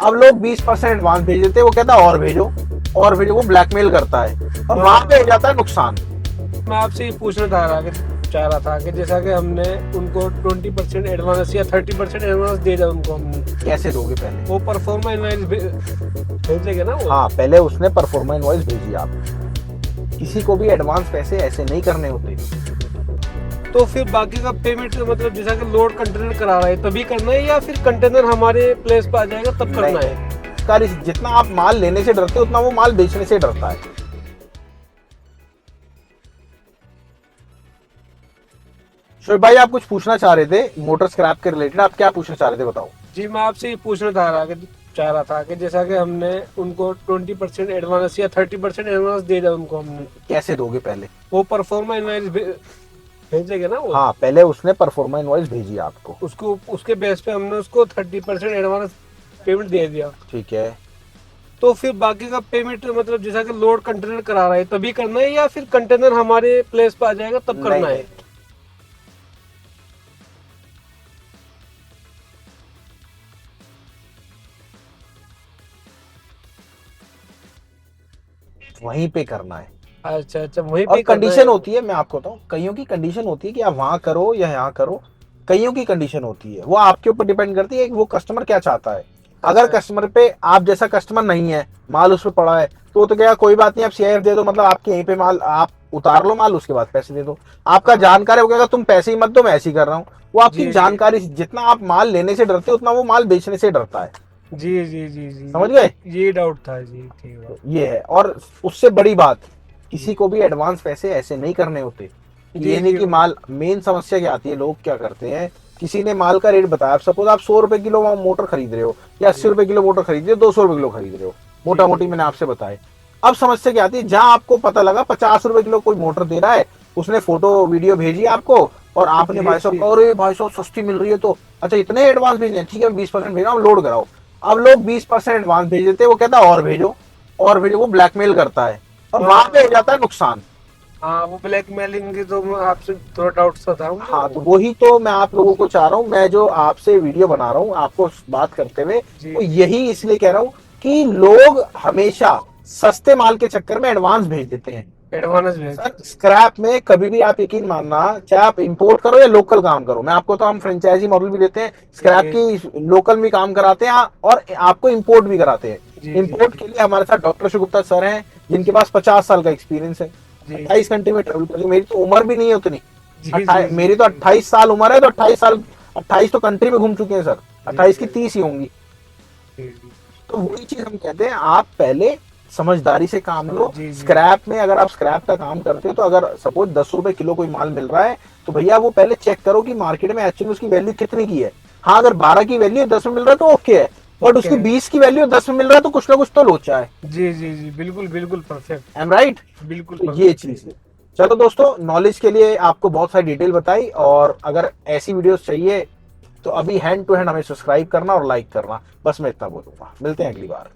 अब लोग 20% एडवांस भेज देते हैं, वो कहता है और भेजो और भेजो, वो ब्लैकमेल करता है और वहां पे हो जाता है नुकसान। मैं आपसे ये पूछना चाह रहा था कि जैसा कि हमने उनको 20% एडवांस या 30% एडवांस दे दिया उनको हमने, कैसे दोगे पहले? वो परफॉर्मा इनवाइस भेजेंगे ना वो। हाँ, पहले उसने परफॉर्मा इनवॉइस भेजी आप। किसी को भी एडवांस पैसे ऐसे नहीं करने होते। तो फिर बाकी का पेमेंट मतलब जैसा कि लोड कंटेनर करा रहा है तभी करना है या फिर कंटेनर हमारे प्लेस पे आ जाएगा तब करना है? कर जितना आप माल लेने से डरते हो उतना वो माल बेचने से डरता है। शोएब भाई, आप कुछ पूछना चाह रहे थे मोटर स्क्रैप के रिलेटेड, आप क्या पूछना चाह रहे थे बताओ। जी, मैं आपसे ये पूछना चाह रहा था कि जैसा कि हमने उनको 20% एडवांस या 30% एडवांस दे दिया उनको हमने, कैसे दोगे पहले? वो परफॉर्मा इनवाइस भेजेंगे ना वो। हाँ, पहले उसने परफॉर्मा इनवॉइस भेजी आपको। उसको उसके बेस पे हमने उसको 30% एडवांस पेमेंट दे दिया। ठीक है। तो फिर बाकी का पेमेंट मतलब जैसा कि लोड कंटेनर करा रहा है तभी करना है या फिर कंटेनर हमारे प्लेस पे आ जाएगा तब करना है? वहीं पे करना है। अच्छा अच्छा, वहीं और पे करना कंडीशन है। होती है, मैं आपको बताऊं, कईयों की कंडीशन होती है कि आप वहां करो या यहाँ करो। कईयों की कंडीशन होती है, वो आपके ऊपर डिपेंड करती है कि वो कस्टमर क्या चाहता है। अगर अच्छा। कस्टमर पे आप जैसा कस्टमर नहीं है, माल उस पे पड़ा है, तो क्या कोई बात नहीं, आप सीआईएफ दे दो, मतलब आपके यहीं पे माल आप उतार लो माल, उसके बाद पैसे दे दो। आपका हाँ। जानकार है, वो कहेगा तुम पैसे ही मत दो, मैं ऐसे ही कर रहा हूँ। वो आपकी जी जी जानकारी, जितना आप माल लेने से डरते हो उतना वो माल बेचने से डरता है। जी जी जी जी, समझ गए? ये डाउट था जी, ठीक है। ये है। और उससे बड़ी बात, किसी को भी एडवांस पैसे ऐसे नहीं करने होते। जी ये नहीं जी। कि माल, मेन समस्या क्या आती है, लोग क्या करते हैं, किसी ने माल का रेट बताया, सपोज आप 100 रुपए किलो मोटर खरीद रहे हो या 80 रुपए किलो मोटर खरीद रहे हो, 200 रुपए किलो खरीद रहे हो, मोटा मोटी मैंने आपसे बताए। अब समस्या क्या आती है, जहां आपको पता लगा 50 रुपए किलो कोई मोटर दे रहा है, उसने फोटो वीडियो भेजी आपको और आपने भाई साहब कहा अरे भाई साहब सस्ती मिल रही है, तो अच्छा इतने एडवांस भेजे, ठीक है 20% भेजा, लोड कराओ। अब लोग 20% एडवांस भेज देते हैं, वो कहता है और भेजो, वो ब्लैकमेल करता है और वहां पे हो जाता है नुकसान। हाँ, वो ब्लैकमेलिंग की तो मैं आपसे थोड़ा डाउट सा था हाँ, मुझे। तो वही तो मैं आप लोगों को चाह रहा हूँ, मैं जो आपसे वीडियो बना रहा हूँ आपको बात करते हुए, जी वो यही इसलिए कह रहा हूँ कि लोग हमेशा सस्ते माल के चक्कर में एडवांस भेज देते हैं। एडवांस भेज। सर, स्क्रैप में कभी भी आप यकीन मानना, चाहे आप इंपोर्ट करो या लोकल काम करो, मैं आपको तो हम फ्रेंचाइजी मॉडल भी देते हैं, स्क्रैप की लोकल भी काम कराते हैं और आपको इंपोर्ट भी कराते हैं। जी जी इंपोर्ट के लिए हमारे साथ डॉक्टर शुगुप्ता सर हैं, जिनके पास 50 साल का एक्सपीरियंस है। जी 28 घंटे में ट्रेवल करते, मेरी तो उम्र भी नहीं है उतनी। जी जी जी मेरी तो 28 साल उम्र है, तो 28 साल, 28 तो कंट्री में घूम चुके हैं सर, जी 28 की 30 ही होंगी। जी जी तो वही चीज हम कहते हैं, आप पहले समझदारी से काम लो। जी जी स्क्रैप में अगर आप स्क्रैप का काम करते हो, तो अगर सपोज 10 रुपए किलो कोई माल मिल रहा है, तो भैया वो पहले चेक करो कि मार्केट में एक्चुअली उसकी वैल्यू कितने की है। हाँ, अगर 12 की वैल्यू 10 में मिल रहा है तो ओके है, बट ओके उसकी है। 20 की वैल्यू 10 में मिल रहा है तो कुछ ना कुछ तो लोचा है। जी जी जी, बिल्कुल बिल्कुल परफेक्ट। M right? बिल्कुल तो ये परफेक्ट। चीज है। चलो दोस्तों, नॉलेज के लिए आपको बहुत सारी डिटेल बताई, और अगर ऐसी वीडियोस चाहिए तो अभी हैंड टू हैंड हमें सब्सक्राइब करना और लाइक करना, बस मैं इतना बोलूंगा। मिलते हैं अगली बार।